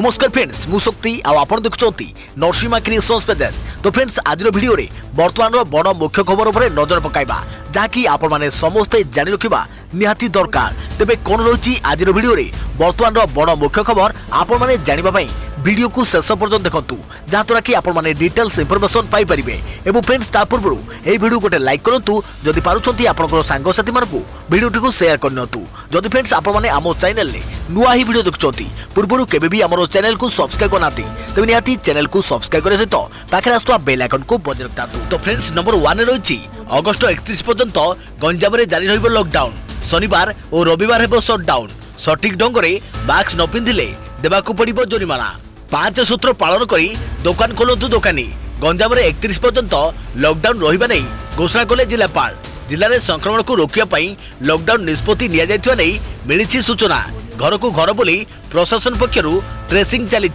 नमस्कार फ्रेंड्स मु शक्ति आपण देखुंती नरसिंहा क्रिएशंस पेज। तो फ्रेंड्स आज वीडियो रे वर्तमान बड़ मुख्य खबर उपर नजर पकाइबा जहाँकि आपण माने समस्ते जानि रखिबा निहाती दरकार। तेबे कोन रही आज वीडियो रे वर्तमान बड़ मुख्य खबर आपण माने जानिबा पई वीडियो को शेष पर्यंत देखंतु जहाँद्वारा कि आपण माने डिटेल्स इंफॉर्मेशन पाई परिबे। एवं फ्रेंड्स ता पूर्व ए वीडियो गोटे लाइक करंतु जदि पारुछंती आपनकर सांग साथी मानकु वीडियो को शेयर करनतु। जदि फ्रेंड्स आपण माने आमो चैनल ले नुआ ही वीडियो देखुछंती पूर्व केबे भी हमरो चैनल को सब्सक्राइब करनाती तबे निहाती चैनल को सब्सक्राइब करे सहित पाखे आस्तुवा बेल आइकन को बजाय रखतातु। तो फ्रेंड्स नंबर 1 रही अगस्त 31 पर्यंत गंजाम रे जारी रहिबो लॉकडाउन। शनिवार और रविवार हेबो शटडाउन। सठिक ढंग रे मास्क न पिंधिले देबाकू पड़िबो जोरिमाना। 5 सूत्र पालन करी दुकान खोलतु दुकानी। गंजाम रे 31 पर्यंत लॉकडाउन रहिबा नै घोषणा कले जिलापाल। जिले में संक्रमण को रोकिया पाई लॉकडाउन निष्पत्ति निया जायतिबा नै मिलिछि सूचना। घर को घर बोली प्रशासन पक्षरु ट्रेसिंग चली।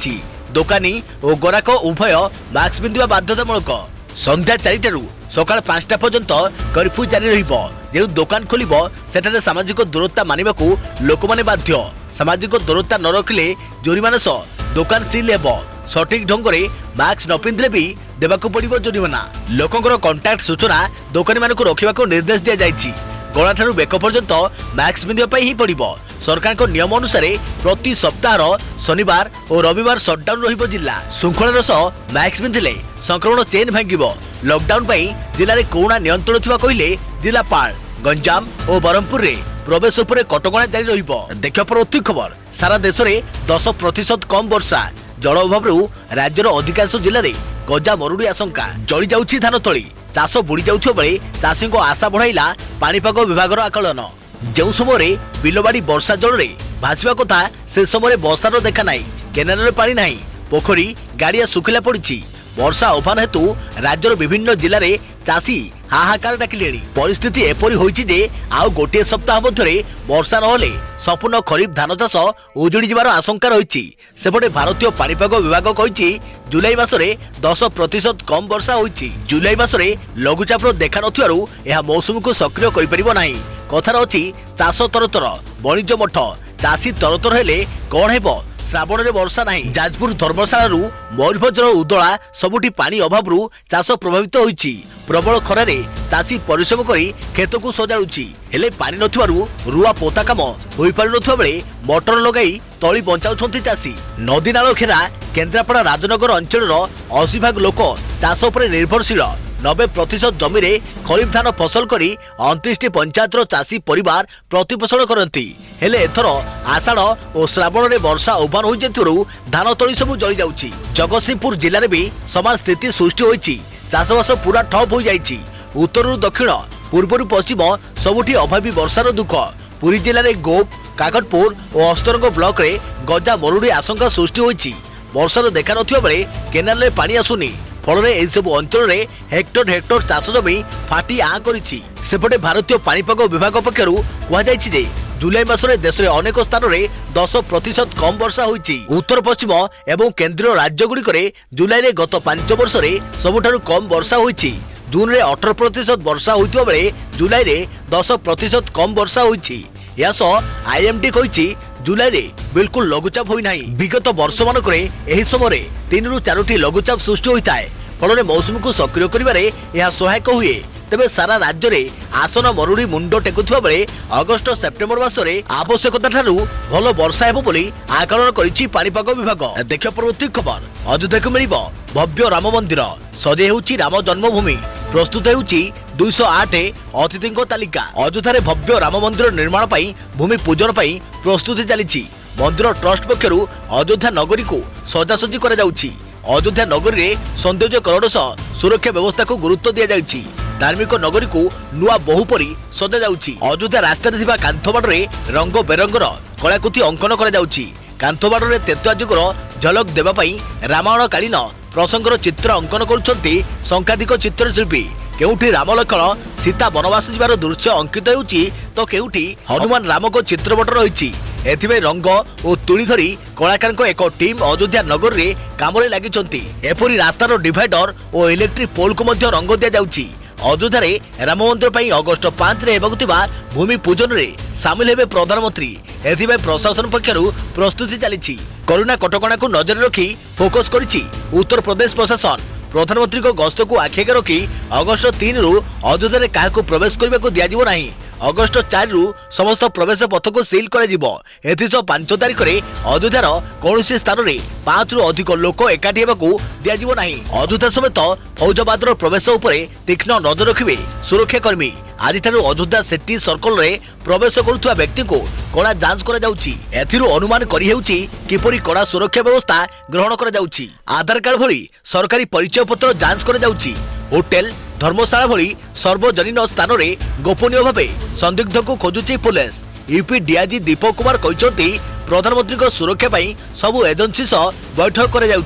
दुकानी और ग्राहक उभय मास्क पिंधिबा बाध्यतामूलक। संध्या 4 सकाळ 5 पर्यंत कर्फ्यू जारी रहिबो। जे दुकान खोलिबो सेठारे सामाजिक दूरता मानिबाकू लोकमाने बाध्य। सामाजिक दूरता न रखिले जोरिमाना सह दुकान सील हेबो। सठिक ढंग रे मास्क न पिंधिले भी देबाकू पड़िबो जोरिमाना। लोकंकर कांटेक्ट सूचना दुकानी मानकू रखिबाकू निर्देश दिया जायछि। गला ठारू बेक पर्यंत मास्क पिंधिबा पई ही पड़िबो। सरकार को नियम अनुसार प्रति सप्ताह शनिवार और रविवार शटडाउन रहिबो। जिला श्रृंखलार सह मास्क पिंधिले संक्रमण चेन भांगिबो। लॉकडाउन पई जिले में कोरोना नियंत्रण थिबा कहिले जिलापाल। गंजाम और बरहमपुर रे प्रवेश उपरे कटकणा जारी रहिबो। देखियो प्रति खबर सारा देश में 10% कम वर्षा। जल अभाव राज्यर अधिकांश जिले में गजा मरुड़ी आशंका। जली जाउछि धान तली। चाष बुड़ी जाउथिबा बेले चाषी को आशा बढ़ाइला पाणीपाग विभाग आकलन। जो समय बिलबाड़ी वर्षा जल रे भासीबा कथा से समय वर्षार देखा नाई। केनाल रे पानी नाही। पोखरी गाड़िया सुखिला पड़ी। वर्षा अभाव हेतु राज्यर विभिन्न जिले में चाषी हाहाकार डाकिले। परिस्थिति एपरी होइछि जे आउ गोटे सप्ताह मध्य वर्षा नहले संपूर्ण खरीफ धान चाष उजुड़ी जिबार आशंका रही। सेपटे भारतीय पाणीपाग विभाग कहिछि जुलाई मासरे 10% कम वर्षा होइछि। जुलाई मासरे लघुचापर देखा नथिबारु एहा मौसम को सक्रिय करि परिबो नाही। कथार अछि चाष तरतर वाणिज्य मठ। चाषी तरतर हेले कोन हेबो श्रावण में वर्षा नहीं। जाजपुर धर्मशाला मयूरभंजर उदला सबुठी पानी अभाव चाष प्रभावित होइछि। प्रबल खरारे चाषी परिश्रम करी खेत को सजाड़ुछि हेले पानी नथिबारु रुआ पोता काम होई पारु नथिबा बेले मोटर लगाई तली बंचाउछंती चाषी। नदी नाल घेरा केन्द्रापड़ा राजनगर अंचल 80% लोक चाष उपर निर्भरशील। 90% जमी रे खरीफ धान फसल करी 29 पंचायतर चाषी परिवार प्रतिपोषण करती। हेले एथर आषाढ़ और श्रावण में वर्षा ओभान हो जाथिबारु धान तली सब जली जाउछि। जगतसिंहपुर जिले में भी समान स्थिति सृष्टि होइछि। चाषबास पूरा ठप हो जाइछि। उत्तरु दक्षिण पूर्वरु पश्चिम सबुठी अभावी वर्षार दुख। पुरी जिले में गोप काकटपुर और अस्तरंग ब्लॉक रे गजा मरुड़ी आशंका सृष्टि होइछि। वर्षार देखा नथिबा बेले केनाल रे पानी आसुनी। फल सब अंचल में हेक्टर हेक्टर चाष जमी फाटी आ करिछि। सेपटे भारतीय पाणीपाग विभाग पक्षरु कुहाଯାଇଛି जे जुलाई मासरे देश में अनेक स्थान में 10% कम वर्षा होइछि। उत्तर पश्चिम एवं केंद्रीय राज्यगुड़िक जुलाई रे गत 5 वर्ष में सबुठारु कम वर्षा होइछि। जून में 18% वर्षा होइतिबा बेले जुलाई रे 10% कम वर्षा होइछि। या सह आईएमडी कहिछि जुलाई रे बिल्कुल लघुचाप होई नाही। विगत वर्ष मानक एही समय 3 ରୁ 4ଟି लघुचाप सृष्टि होइताए। फल मौसम को सक्रिय करिबारे यह सहायक हुए। तेबे सारा राज्य में आसन मरुड़ी मुंड टेकुथिबा बेले अगस्त सेप्टेम्बर मासरे आवश्यकता ठारू भल वर्षा हेबो बोली आकलन करिछि पाणीपाग विभाग। देखियो परवर्ती खबर अयोध्या को मिलिबो भव्य राम मंदिर। सजे हेउछि राम जन्मभूमि। प्रस्तुत हेउछि 208 अतिथि तालिका। अयोध्या भव्य राम मंदिर निर्माण पाई भूमि पूजन पाई प्रस्तुति चली। मंदिर ट्रस्ट पक्षरु अयोध्या नगरी को सजासजी करा जाउछि। अयोध्या नगरी रे सौंदर्यकरण सह सुरक्षा व्यवस्था को गुरुत्व दिया जाउछि। धार्मिक नगरी को नुआ बहुपरी सजा जाउछि। अयोध्या रास्ता रे थिबा कांथबाड़ रे रंग बेरंगर कलाकृति अंकन करा जाउछि। कांथबाड़ रे तेतुआ जुगर झलक देबा पई रामायण कालीन प्रसंगर चित्र अंकन करुछंती संकाधिक चित्रशिल्पी। केउठी राम लक्ष्मण सीता वनवास जिबार दृश्य अंकित हेउछि तो केउठी हनुमान राम को चित्रपट रहिछि। एथिबे रंग और तुली धरी कलाकार एक टीम अयोध्या नगर रे काम रे लागिछंती। एपरी रास्तार डिवाइडर और इलेक्ट्रिक पोल को मध्य रंग दिया जाउछि। अयोध्या रे राम मंदिर पई अगस्त 5 रे हेबाकु थिबा भूमि पूजन रे शामिल हेबे प्रधानमंत्री। एथिबे प्रशासन पक्षरु प्रस्तुति चलिछि। कोरोना कटकणा को नजर रखी फोकस करिछि उत्तर प्रदेश प्रशासन। प्रधानमंत्री को गस्त को आखिगे रखी अगस्ट 3 रु अयोध्या क्या प्रवेश करने को दिज्व ना। अगस्ट 4 रु समस्त प्रवेश पथ को सील कर 5 तारिख में अयोध्यार कौन स्थान में 5 रु अधिक लोक एकाठी होगा दिज्व ना। अयोध्या समेत फौजाबाद प्रवेश उपर तीक्ष्ण नजर रखिए सुरक्षाकर्मी। आज अयोध्या सिटी सर्कल रे प्रवेश करुवा व्यक्ति को कड़ा जांच अनुमान किपरि कड़ा सुरक्षा व्यवस्था ग्रहण कर आधार कार्ड भली सरकारी परिचय पत्र जांच कर होटेल धर्मशाला भली सर्वजनीन स्थान में गोपनीय भाव संदिग्ध को खोजुची police. UP DIG Deepak Kumar कहते प्रधानमंत्री को सुरक्षा पाई सबु एजेंसी सह बैठक कर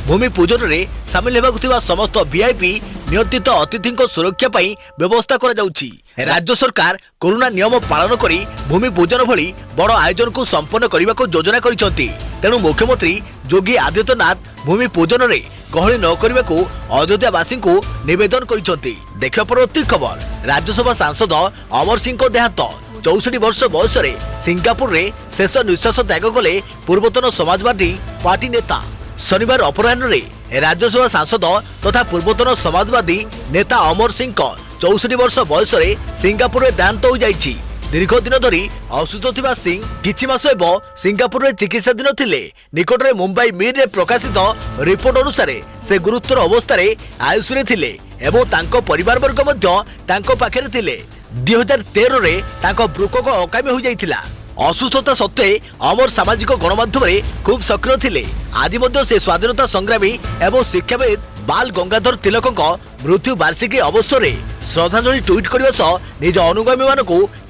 भूमि पूजन में सामिल होगा समस्त वीआईपी नियंत्रित अतिथि सुरक्षा पाई व्यवस्था कर राज्य सरकार कोरोना नियम पालन करी भूमि पूजन भली बड़ आयोजन को संपन्न करने को योजना करिसेंती। तेणु मुख्यमंत्री योगी आदित्यनाथ भूमि पूजन में गहली न करने को अयोध्यावासी को निवेदन करिसेंती। देखिए परवर्ती खबर। राज्यसभा सांसद अमर सिंह को देहांत 64 वर्ष बयस सिंगापुर में शेष निश्वास त्याग कले पूर्वतन समाजवादी पार्टी नेता। शनिवार अपराह्न में राज्यसभा सांसद तथा पूर्वतन समाजवादी नेता अमर सिंह 64 वर्ष बयस सिंगापुर में देहांत हो जाइछि। दीर्घ दिन धरी असुस्थ थिबा सिंह किछि मास हेबो सिंगापुर में चिकित्साधीन थिले। निकट में मुंबई मिर रे प्रकाशित रिपोर्ट अनुसार से गुरुतर अवस्था आयुष रे थिले एवं तांको परिवार वर्ग मध्य तांको पाखरे थिले। 2013 रे तांको ब्रुकक अकामी हो जाइथिला। असुस्थता सत्वे अमर सामाजिक गणमाध्यम खूब सक्रिय थिले। आज मध्य से स्वाधीनता संग्रामी एवं शिक्षाविद बाल गंगाधर तिलक मृत्यु वार्षिकी अवसर में श्रद्धांजलि ट्वीट करने सह निज अनुगामी मान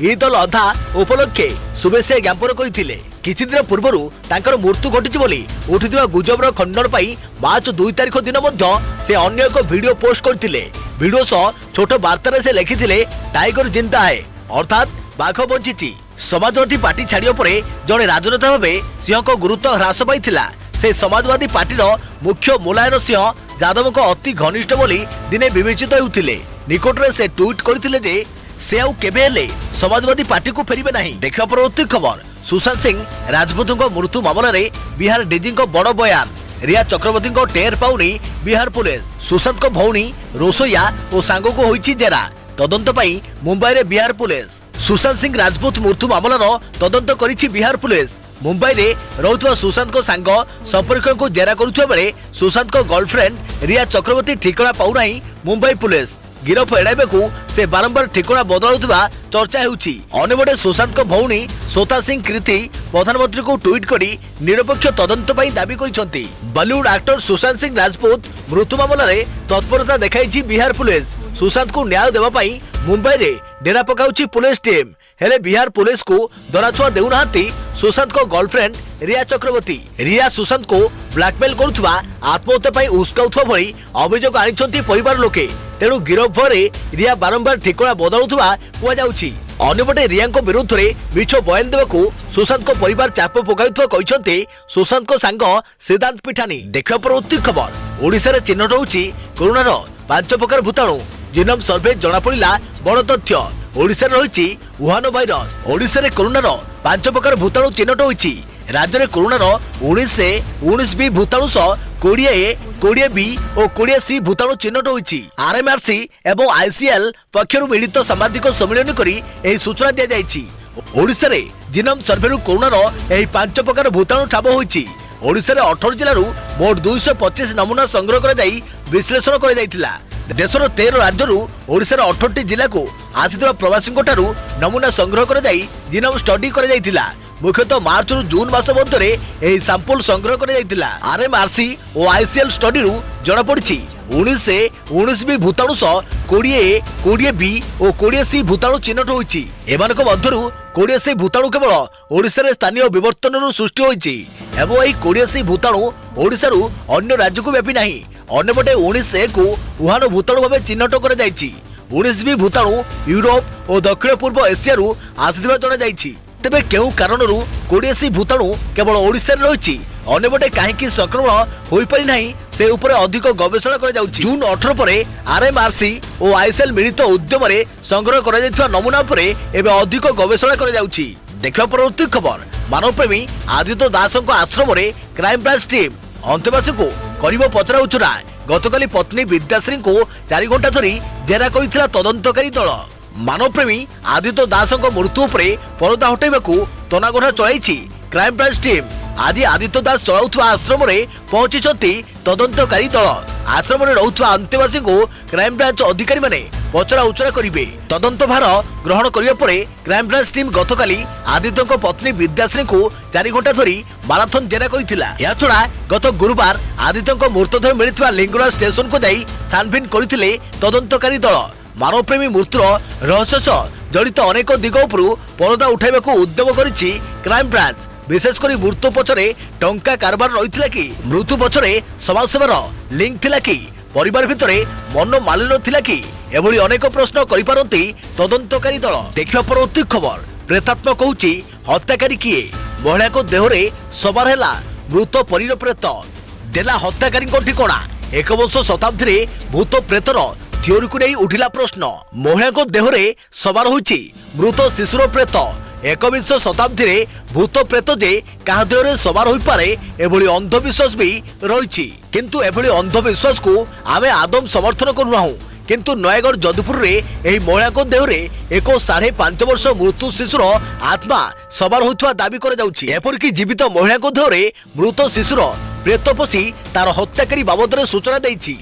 ईद अल अधा उपलक्षे शुभेच्छा ज्ञापन करते। किछि दिन पूर्व तांकर मृत्यु घटी बोली उठिथिबा गुजबर खंडन पाई मार्च 2 तारिख दिन मध्य से अन्य एक वीडियो पोस्ट करथिले। वीडियो सह छोट वार्ता से लिखिथिले टाइगर जिंदा है अर्थात बाघ बंचिछि। समाजवादी पार्टी छाड़िया परे जड़े राजनेता भावे सिंह को गुरुत्व ह्रास पाइथिला। से समाजवादी पार्टी मुख्य मुलायम सिंह यादव को अति घनिष्ठ बोली दिने विवेचित होउथिले। निकटरे से ट्वीट करथिले जे से आउ केबे हेले समाजवादी पार्टी को फेरिबे नाही। देखिबा परवर्ती खबर। सुशांत सिंह राजपूत मृत्यु मामला रे बिहार डीजी को बड़ बयान। रिया चक्रवर्ती को टेर पाउनी बिहार पुलिस। सुशांत को भौणी रोसैया और सांग को होइछि जेरा। तदंत पाई मुंबई रे बिहार पुलिस। सुशांत सिंह राजपूत मृत्यु मामलार तदंत करिछि बिहार पुलिस। मुंबई रे रहुवा सुशांत को सांग संपर्क को जेरा करुवा बेले सुशांत को गर्लफ्रेंड रिया चक्रवर्ती ठिकाना पाउनाही मुंबई पुलिस। गिरफ एड़ाइबा को से बारंबार ठिकाना बदलाउथिबा चर्चा हेउछि। अन्यबडे सुशांत को भौणी श्वेता सिंह कृति प्रधानमंत्री को ट्वीट करी निरपेक्ष तदंत पाई दाबी करिसेंती। बॉलीवुड एक्टर सुशांत सिंह राजपूत मृत्यु मामला रे तत्परता देखाइछि बिहार पुलिस। सुशांत को न्याय देवा पाई मुंबई रे डेरा पकाउछि पुलिस टीम। हेले बिहार पुलिस को दराछुआ देउनाहांती सुशांत को गर्लफ्रेंड रिया चक्रवर्ती। रिया सुशांत को ब्लैकमेल करुवा आत्महत्या पाई उस्काउथुवा भली अभियोग आनिछंती परिवार लोके। तेणु गिरफ भरे रिया बारंबार ठिकाना बदलाउथुवा कुआ जाउछि। अन्यपटे रिया विरुद्ध में मिछ बयान देवाकू सुशांत को परिवार चाप पकाउथुवा कहिसंती सुशांत को सांग सिद्धांत पिठानी। देखिबा परवर्ती खबर। ओडिशा रे चिन्हट होउछि कोरोनार 5 प्रकार भूताणु। जीनोम सर्वे जना पड़िला बड़ तथ्य। ओडिशा रही वुहान भाइरस। ओडिशा रे कोरोनार 5 प्रकार भूताणु चिन्हट होइछि। राज्य में कोरोनार 19 बी भूताणु सह 20 ए 20 बी और 20 सी भूताणु चिन्हट होइछि। आरएमआरसी एवं आईसीएल पक्षरु मिलित सांबादिक सम्मेलन करी एही सूचना दिया जाइछि। ओडिशा रे जीनोम सर्वे कोरोनार एही 5 प्रकार भूताणु ठाब होइछि। ओडिशा रे 18 जिल्लारू मोट 225 नमूना संग्रह कर जाई विश्लेषण कर जाइतिला। देशर 13 राज्यरू ओडिशा 18 जिला को आसिथिबा प्रवासी ठारू नमूना संग्रह कर जाई जीनोम स्टडी कर जाइतिला। मुख्यतः मार्च रु जून मास मध्य एही सैंपल संग्रह कर जाइतिला। आरएमआरसी और आईसीएल स्टडी रु जणा पड़छि 19 ए 19 बी भूताणु सह 20 ए 20 बी और 20 सी भूताणु चिन्हट होइछि। एमानक मध्यरू 20 सी भूताणु केवल ओडिशा रे स्थानीय विवर्तन सृष्टि होइछि एवं एही 20 सी भूताणु ओडिशा रु अन्य राज्य को व्यापी नाही। अन्यपटे 19 ए को वुहान भूताणु भाव चिन्हट कर जाइछि। 19 बी भूताणु यूरोप और दक्षिण पूर्व एशिया रु आसिथिबा जणा जाइछि। तेबे केउ कारणरू 20 सी भूताणु केवल ओडिशा रे रहिछि अन्यपटे काहेकि संक्रमण होई पारि नाही से उपरे अधिक गवेषणा कर जाउछि। जून 18 परे आरएमआरसी और आईसीएल मिलित उद्यम रे संग्रह कर जाइथिबा नमूना उपरे एबे अधिक गवेषणा कर जाउछि। देखिबा परवर्ती खबर। मानवप्रेमी आदित्य दास आश्रम क्राइमब्रांच टीम अंतेवासी को कर पचरा उचरा गतकाली पत्नी विद्याश्री को 4 घंटा धरी जेरा कर तदंतकारी दल। मानवप्रेमी आदित्य दास मृत्यु पर परदा हटाइबाकू तनागढ़ा चलाई क्राइमब्रांच टीम। आज आदित्य दास चलाउथुवा आश्रम पहुंची तदंतकारी दल। आश्रम रहुथुवा अंतेवासी को क्राइमब्रांच अधिकारी माने पचरा उचरा करिवे। तदंत भार ग्रहण करिया परे क्राइमब्रांच टीम गतकाली आदित्य पत्नी विद्याश्री को 4 घंटा धरी माराथन जेरा करिथिला। या छडा गत गुरुवार आदित्य मृतदेह मिलिथिबा लिंगराज स्टेशन को जाई छानबीन करिथिले तदंतकारी दल। मानवप्रेमी मृत्युर रहस्य सह जड़ित अनेक दिग उपरू परदा उठाइबाकू उद्यम करिछि क्राइमब्रांच। विशेषकर मृत्यु पछरे टंका कारबार रहिथिला कि मृत्यु पछरे समाजसेवार लिंक थिला कि परिवार भितरे मनोमालिन्य थिला कि एभली अनेक प्रश्न करिपारंती तदंतकारी दल। देखिबा परवर्ती खबर प्रेतात्मा कहूछि हत्याकारी किए। महिला को देहरे सवार हैला मृत परीर प्रेत देला हत्याकारी ठिकणा। 21 शताब्दी भूत प्रेतर थियोरी को नहीं उठिला प्रश्न। महिला को देहरे सवार होइछि मृत शिशुर प्रेत। 21 शताब्दी भूत प्रेत जे क्या देहरे सवार हो पारे एभली अंधविश्वास भी रही। किंतु एभली अंधविश्वास को आमे आदम समर्थन करूनाहु। किंतु नयगढ़ जदुपुर रे एही महिला को देहरे 5.5 वर्ष मृत्यु शिशुर आत्मा सवार होइथवा दाबी कर जाउछि। एपरकी जीवित महिला को देहरे मृत शिशुर प्रेत पसी तार हत्याकारी बाबद रे सूचना दैछि।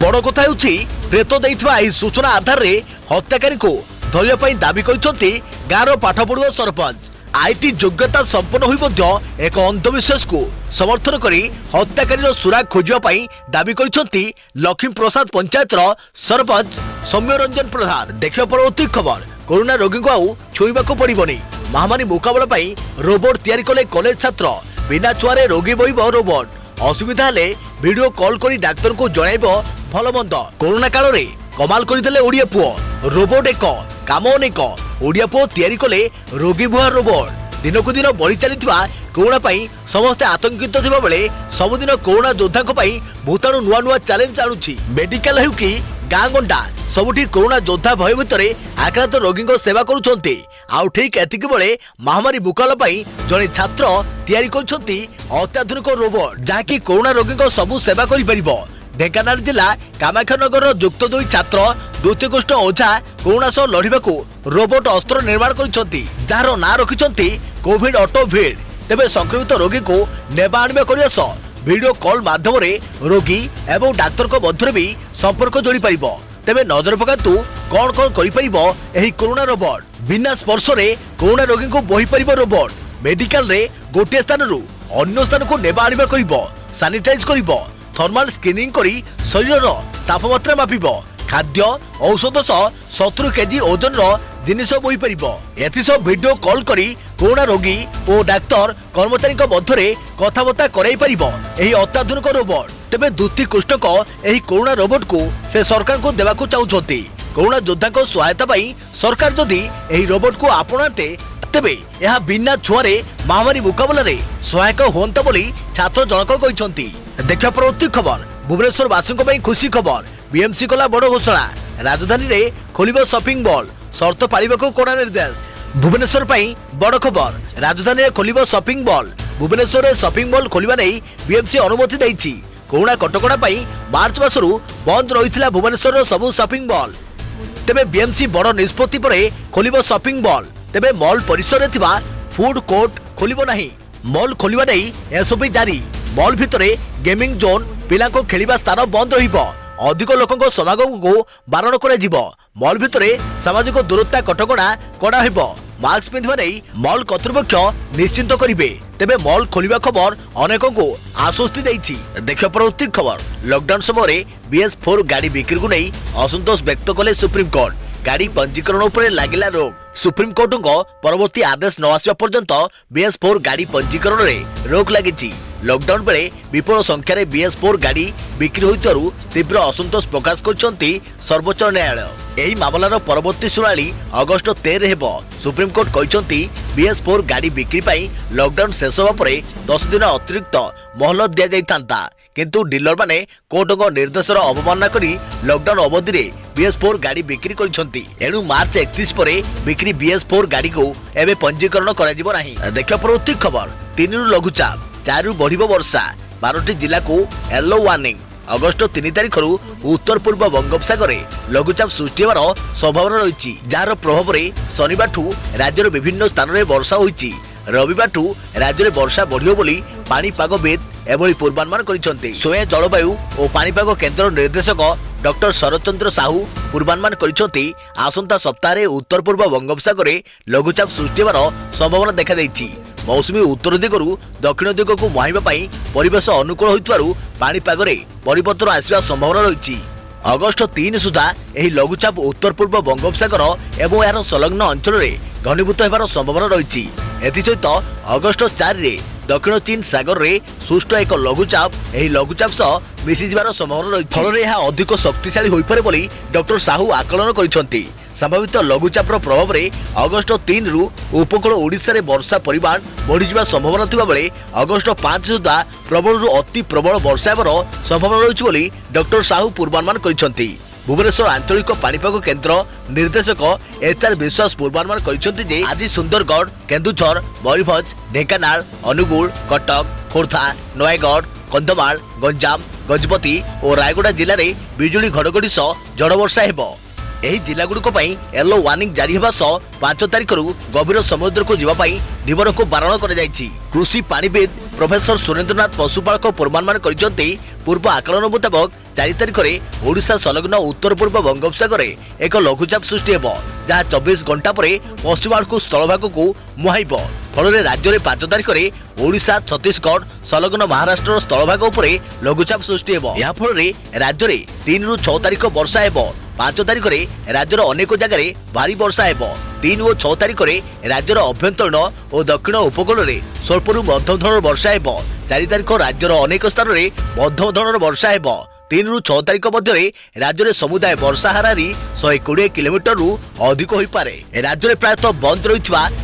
बड़ कथा होछि प्रेत दैथवा एही सूचना आधार रे हत्याकारी को धरिया पई दाबी करिसंती गाँर पाठ पढ़ुआ सरपंच। आईटी योग्यता संपन्न होई मध्य एक अंधविश्वास को समर्थन करी हत्याकारी सुराग खोजिया पई दाबी करिसंती लक्ष्मी प्रसाद पंचायत सरपंच सौम्य रंजन प्रधान। देखिबा परवर्ती खबर कोरोना रोगी को आउ छुईबाकू पड़िबनी। महामारी मुकाबला पई रोबोट तैयारी कले कॉलेज छात्र। बिना छुआरे रोगी बोइब रोबोट। असुविधा हेले वीडियो कॉल करी डाक्टर को जणाइबो भलमंद। कोरोना काल रे कमाल करदेले ओडिया पुओ। रोबोट एक काम अनेक। ओडिया पुओ तैयारी कले रोगी बुहा रोबोट। दिन को दिन बढ़ी चलीथिबा कोरोना पई समस्त आतंकित थिबा बेले सबुदिन कोरोना योद्धा को पई भूताणु नुआ नुआ चैलेंज आणुछि। मेडिकल हेउ कि गाँ गंडा सबुठी कोरोना योद्धा भय भितर आक्रांत रोगी सेवा करुछंती। आउ ठीक एतिक बेले महामारी मुकाबला पई जणे छात्र तैयारी करुछंती अत्याधुनिक रोबोट जाकी कोरोना रोगी सबु सेवा करि परिबो। ढेंकानाल जिला कामाख्यानगर युक्त 2 छात्र द्वितीय गोष्ठ ओझा कोरोना सह लड़िबाकू रोबोट अस्त्र निर्माण करिसंती जार ना रखिसंती कोविड ऑटो भीड़। तेबे संक्रमित रोगी को नेबा आनिबा करिया सह वीडियो कॉल माध्यम रे रोगी एवं डाक्तर को मध्य भी संपर्क जोड़ी परिबो। तेबे नजर पकातु कौन कौन करि परिबो एही कोरोना रोबोट। बिना स्पर्श रे कोरोना रोगी को बोही परिबो रोबोट। मेडिकल रे गोटे स्थान रु अन्य स्थान को नेबा आनिबा करिबो। सैनिटाइज करिबो। थर्माल स्क्रीनिंग करी शरीर तापमात्रा मापिबो। खाद्य औषध सह 70 केजी ओजन जिनिस बोई परिबो। एथि सब वीडियो कॉल करी कोरोना रोगी और डाक्तर कर्मचारी मध्य कथबार्ता कराई परिबो एही अत्याधुनिक रोबोट। तेबे दुती कृष्णक एही कोरोना रोबोट को से सरकार को देबाकू चाहुछंती। कोरोना योद्धा को सहायता पाई सरकार जदि एही रोबोट को आपणाते तेबे यह बिना छुआरे महामारी मुकाबला रे सहायक होंता बोली छात्र जनक कहिसंती। देखिया परवर्ती खबर भुवनेश्वर वासी खुशी खबर। बीएमसी कला बड़ घोषणा। राजधानी रे खोलिबो शॉपिंग मॉल शर्त पालिबाकू कड़ा निर्देश। भुवनेश्वर पई बड़ खबर। राजधानी रे खोलिबो शॉपिंग मॉल। भुवनेश्वर रे शॉपिंग मॉल खोलिबा नै बीएमसी अनुमति दैछि। कोरोना कटकणा पई मार्च मासरू बंद रहिथिला भुवनेश्वर रो सबु शॉपिंग मॉल। तेबे बीएमसी बड़ निष्पत्ति परे खोलिबो शॉपिंग मॉल। तेबे मॉल परिसर रे थिबा फूड कोर्ट खोलिबो नाही। मॉल खोलिबा नै एसओपी जारी। मॉल भितरे गेमिंग जोन पिला को खेलिबा स्थान बंद रहिबो। अधिक लोकंको समागम को बारण करा जिवो। मॉल भितरे सामाजिक दूरता कटकणा कड़ा हेबो। मास्क पिंधिबा नै मॉल कर्तृपक्ष निश्चिंत करिवे। तेबे मॉल खोलिबा खबर अनेक को आश्वस्ति दैछि। देखियो परवर्ती खबर लॉकडाउन समय BS4 गाड़ी बिक्री को नहीं असंतोष व्यक्त कले सुप्रीम कोर्ट। गाड़ी पंजीकरण उपरे लागिला रोक। सुप्रीम कोर्ट परवर्ती आदेश न आसिबा पर्यंत BS4 गाड़ी पंजीकरण रे रोक लागिछि। लॉकडाउन बेले विपुल संख्यार BS4 गाड़ी बिक्री होइतरु तीव्र असंतोष प्रकाश करछंती सर्वोच्च न्यायालय। एही मामलार परवर्ती सुनाली अगस्ट 13 हेबो। सुप्रीम कोर्ट कहिसंती BS4 गाड़ी बिक्री पई लॉकडाउन शेष होबा परे 10 दिन अतिरिक्त मोहलत दिया जाइतांता। किंतु डीलर माने कोर्टक निर्देशर अवमानना करी लॉकडाउन अवधि रे BS4 गाड़ी बिक्री करिसंती। एणु मार्च 31 परे बिक्री BS4 गाड़ी को एबे पंजीकरण करा जिवो नाही। देखियो प्रवृत्ति खबर 3 रु लघुचाप 4 रु बढ़िबो वर्षा 12टी जिला को येलो वार्निंग। अगस्ट 3 तारिख रु उत्तर पूर्व बंगोपसागर लघुचाप सृष्टि होवार संभावना रही, जार प्रभाव में शनिवार राज्यर विभिन्न स्थान में वर्षा होईची। रविवार राज्य में वर्षा बढ़ियो बोली पाणीपागविद एभली पूर्वानुमान करिसंती। स्वयं जलवायु और पाणीपाग केन्द्र निर्देशक डॉक्टर शरद चंद्र साहू पूर्वानुमान करिसंती आसंता सप्ताह उत्तर पूर्व बंगोपसागर लघुचाप सृष्टि होवार संभावना देखा देइची। मौसुमी उत्तर दिगरु दक्षिण दिग को मुहाइबा पई परिवेश अनुकूल होइतवारु पाणीपाग रे परिवर्तन आसिबा संभावना रही। अगस्ट 3 सुधा एही लघुचाप उत्तर पूर्व बंगोपसागर एवं यार संलग्न अंचल में घनीभूत होबार संभावना रही। एसत अगस्ट 4 रे दक्षिण चीन सागर रे सृष्ट एक लघुचाप एही लघुचाप सह मिसी जिबार संभावना रही। फल रे यह अधिक शक्तिशाली होई पारे बोली डॉक्टर साहू आकलन करिसंती। संभावित लघुचाप प्रभाव में अगस्ट 3 रु उपकूल ओडिशा रे वर्षा परिमाण बढ़ीजा संभावना थिबा बेले अगस्ट 5 सुधा प्रबल अति प्रबल वर्षा हेबार संभावना रही बोली डॉक्टर साहू पूर्वानुमान करिसंती। भुवनेश्वर आंचलिक पाणीपाग केन्द्र निर्देशक HR विश्वास पूर्वानुमान करिसंती जे आज सुंदरगढ़, केन्दुझर, मयूरभंज, ढेंकानाल, अनुगुल, कटक, खोर्धा, नयगढ़, कंधमाल, गंजाम, गजपति और रायगड़ा जिले में बिजुली घड़घड़ी सह झड़ वर्षा हेबो। एही जिलागुड़िक येलो वार्निंग जारी होगा सह 5 तारिख रु गभीर समुद्र को जीवाई धीवर को बारण कर। कृषि पाणीविद प्रोफेसर सुरेंद्रनाथ पशुपालक पूर्वानुमान करिसंती पूर्व आकलन मुताबक 4 तारिख में ओडिशा संलग्न उत्तर पूर्व बंगोपसागर एक लघुचाप सृष्टि हेबो, जहाँ 24 घंटा पर पश्चिम आड़ को स्थलभाग को मुहाइब। फल राज्य में 5 तारिख में ओडिशा, छत्तीसगढ़ संलग्न महाराष्ट्र स्थलभाग उपरे लघुचाप सृष्टि हेबो। या फल राज्य में 3 रु 6 तारिख वर्षा हेबो। 5 तारिख में राज्यर अनेक जगह भारी वर्षा हेबो। 3 और 6 तारिख में राज्यर अभ्यंतरीण और दक्षिण उपकूल में स्वल्परू मध्यम धरणर वर्षा हेबो। 4 तारिख राज्यर अनेक स्थान में मध्यम धरणर वर्षा हेबो। 3 रु 6 तारिख मध्य राज्य में समुदाय वर्षा हारारी 120 किलोमीटर रु अधिक हो पारे। राज्य में प्रायतः बंद रही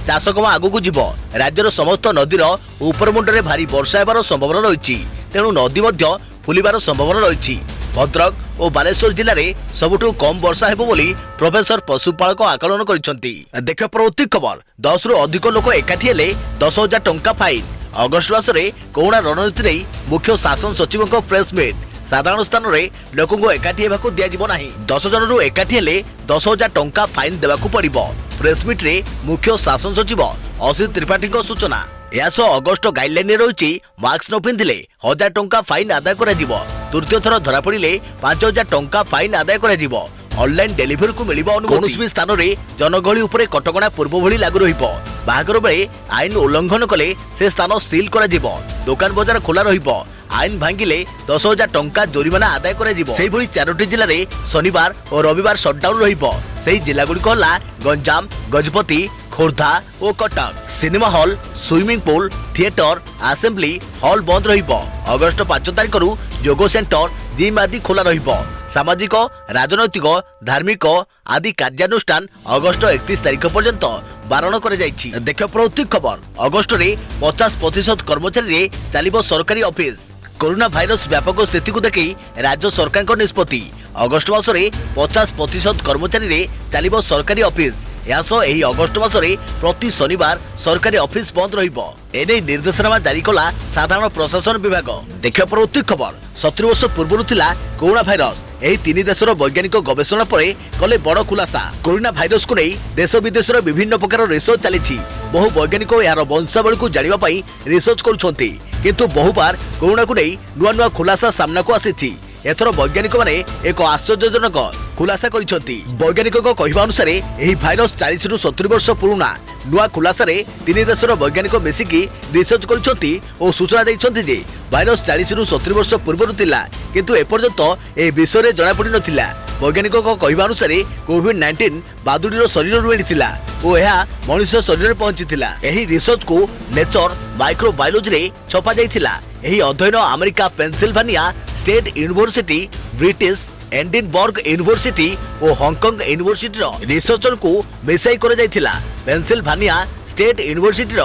चाष काम आगू जीव। राज्यर समस्त नदीर उपरमुंडे भारी वर्षा हेबार संभावना रही, तेणु नदी मध्य फुलिबार संभावना रही। भद्रक और बालेश्वर जिले में सबुठु कम वर्षा हेबो बोली प्रोफेसर पशुपालक आकलन करिसंती। देख प्रवृत्ति खबर 10 रु अधिक लोक एकाठी हेले 10,000 टंका फाइन। अगस्ट मासरे कोरोना रणनीति नहीं मुख्य शासन सचिव प्रेस मीट। साधारण स्थान में लोक एकाठी हेबाकू दियाजिबो नाही। 10 जन रु एकाठी हेले 10,000 टंका फाइन देबाकू पड़िबो। प्रेस मीट रे मुख्य शासन सचिव असित त्रिपाठी सूचना। यास अगस्ट गाइडलाइन रही मास्क न पिंधिले 1000 टंका फाइन आदाय करा जिवो। तृतीय थर धरा पड़िले 5000 टंका फाइन आदाय करा जिवो। ऑनलाइन डेलीवरी को मिलिबो अनुमति। कौन स्थान में जनगहली उपरे कटकणा पूर्व भली लागू रहिबो। बाहागर बेले आईन उल्लंघन कले से स्थान सील करा जिवो। दुकान बजार खोला रहिबो। आईन भांगिले 10,000 टंका जोरिमाना आदाय करा जिवो। सेही भली 4टी जिल्ला रे शनिवार और रविवार शटडाउन रहिबो। सेही जिल्ला गुड़िक हला गंजाम, गजपति, खोर्धा और Cuttack. Cinema hall, swimming pool, theatre, assembly hall बंद रहिबो। अगस्ट 5 तारिख रु योग सेंटर, जिम आदि खोला रहिबो। सामाजिक, राजनैतिक, धार्मिक आदि कार्यानुष्ठान अगस्ट 31 तारिख पर्यंत बारण कर जाइछि। देख प्रवृत्ति खबर अगस्ट रे 50% कर्मचारी रे चलिबो सरकारी ऑफिस। कोरोना भाइरस व्यापक स्थिति को देखी राज्य सरकार निष्पत्ति। अगस्ट मासरे 50% कर्मचारी रे चलिबो सरकारी ऑफिस। यही अगस्ट मासरे प्रति शनिवार सरकारी ऑफिस बंद रहिबो। एने निर्देशनामा जारी कला साधारण प्रशासन विभाग। देख प्रवृत्ति खबर 70 वर्ष पूर्व थिला कोरोना भाइरस। एही 3 देशर वैज्ञानिक गवेषणा परे कले बड़ खुलासा। कोरोना भाइरस को नहीं देश विदेश विभिन्न प्रकार रिसर्च चली। बहु वैज्ञानिक यार वंशावली को जानिबा पई रिसर्च करुछंती, किंतु बहुबार कोरोना को नहीं नुआ नुआ खुलासा सामना को आसीछि। एथर वैज्ञानिक माने एक आश्चर्यजनक खुलासा करिसंती। वैज्ञानिकक कहिबा अनुसार एही भाइरस 40 रु 70 वर्ष पुराना। नुआ खुलासा रे 3 देशर वैज्ञानिक मिसिकी रिसर्च करिसंती और सूचना दैछंती जे भाइरस 40 रु 70 वर्ष पूर्व थिला, किंतु एपर्यंत ए विषय रे जणा पड़ि नथिला। वैज्ञानिकक कहिबा अनुसार कोविड-19 बादुडीर शरीर रू मिलिथिला और यह मनुष्य शरीर में पहुंचीथिला। एही रिसर्च को नेचर माइक्रोबायोलॉजी रे छपा जाइथिला। एही अध्ययन America Pennsylvania state university, British Edinburgh university और हांगकांग यूनिवर्सिटी रिसर्चर को मिसाई कर जाइथिला। पेनसिल्वानिया स्टेट यूनिवर्सिटी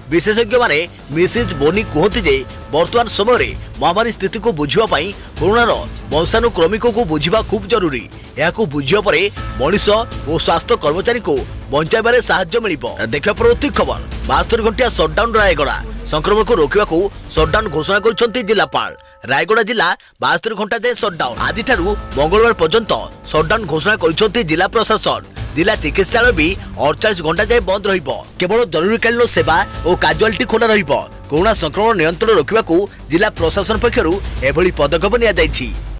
विशेषज्ञ माने मिसेस बोनी कहते जे बर्तमान समय महामारी स्थिति को बुझिबा पई कोरोनार वंशानुक्रमिक को बुझिबा खूब जरूरी। याकू बुझिबा परे मनीष और स्वास्थ्य कर्मचारी को बंचाइबारे साहाय्य मिलिबो। देखिबा परवर्ती खबर 72 घंटिया सटडाउन रायगड़ा संक्रमण को रोकवा को सटडाउन घोषणा करिसेंती जिलापाल। रायगड़ा जिला 72 घंटा जाए सटडाउन आदि ठारू मंगलवार पर्यंत सटडाउन घोषणा करिसेंती जिला प्रशासन। जिला चिकित्सालय भी 48 घंटा जाए बंद रहिबो। केवल जरूरीकालीन सेवा और काजुआलिटी खोला रहिबो। कोरोना संक्रमण नियंत्रण रोकवा को जिला प्रशासन पक्षरु एभली पदक्षेप निया जायछि।